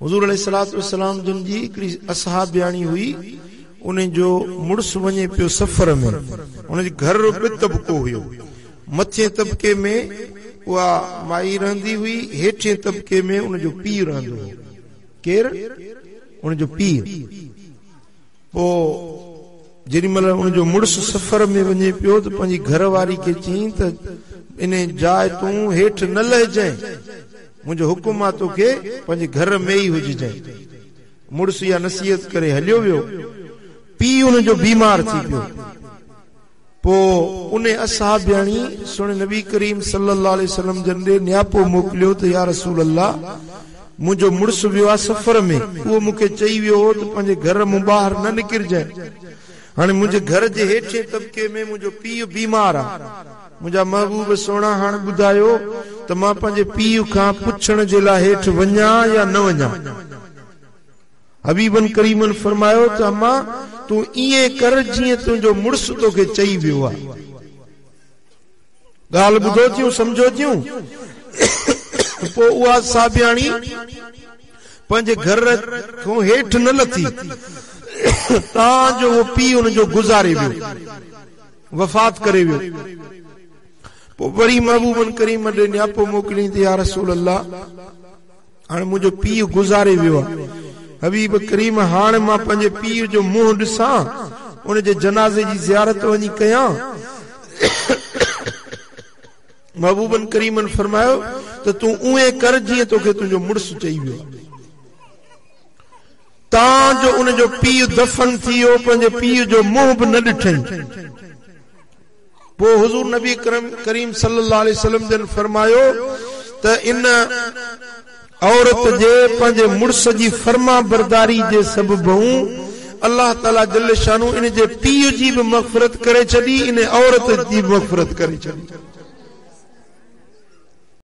हुजूर अलैहिस्सलातु वस्सलाम जिन जी हिकड़ी असहाबियाणी हुई, उन जो मुड़स वञे पियो सफ़र में, उन जो घर बि तबको हुयो। मथे तबके में उहा माई रहंदी हुई, हेठे तबके में उन जो पीउ रहंदो हो। केर? उन जो पीउ। पोइ जेॾीमहिल उन जो मुड़स सफ़र में वञे पियो त पंहिंजी घरवारी खे चई त इन जाइ तूं हेठि न लहिजांइ, मुंहिंजो हुकुम आहे तोखे पंहिंजे घर में ई हुजजांइ। मुड़स इहा नसीहत करे हलियो वियो। पीउ उन जो बीमार थी पियो। पोइ उन असहाबियाणी सुणे नबी करीम सल्लल्लाहु अलैहि वसल्लम जन ॾे न्यापो मोकिलियो त या रसूल अल्लाह, मुंहिंजो मुड़स वियो आहे सफ़र में, उहो मूंखे चई वियो हो त पंहिंजे घर मूं ॿाहिरि न निकिरजांइ। हाणे मुंहिंजे घर जे हेठे तबके में मुंहिंजो पीउ बीमार आहे। मुंहिंजा महबूब सोना हाणे ॿुधायो त मां पंहिंजे पीउ खां पुछण जे लाइ हेठि वञा या न वञा? हबीबन करीमन फरमायो त अम्मा तूं ईअं कर जीअं तुंहिंजो मुड़स तोखे चई वियो आहे। ॻाल्हि ॿुधो थियूं, सम्झो थियूं। पोइ उहा साबियाणी पंहिंजे घर खां हेठि न लथी, तव्हांजो उहो पीउ हुन जो गुज़ारे वियो, वफ़ात करे वियो। पोइ वरी महबूबन करीम ॾे न्यापो मोकिलियईं त या रसूल अल्लाह, हाणे मुंहिंजो पीउ गुज़ारे वियो आहे। हबीब करीम, हाणे मां पंहिंजे पीउ जो मुंहुं ॾिसां, उन जे जनाज़े जी ज़ियारत वञी कयां? महबूबन करीमन फरमायो त तूं उहे कर जीअं तोखे तुंहिंजो मुड़स चई वियो। तव्हांजो उन जो पीउ दफ़न थी वियो, पंहिंजे पीउ जो मुंहुं बि न ॾिठई। पोइ हुज़ूर नबी करीम सल्लल्लाहु अलैहि वसल्लम जन फरमायो त इन औरत जे पंहिंजे मुड़स जी फर्मा बरदारी जे सबबु अल्लाह ताला जल्ल शानू इन जे पीउ जी बि मग़फ़िरत करे छॾी, इन औरत जी बि मग़फ़िरत करे छॾी।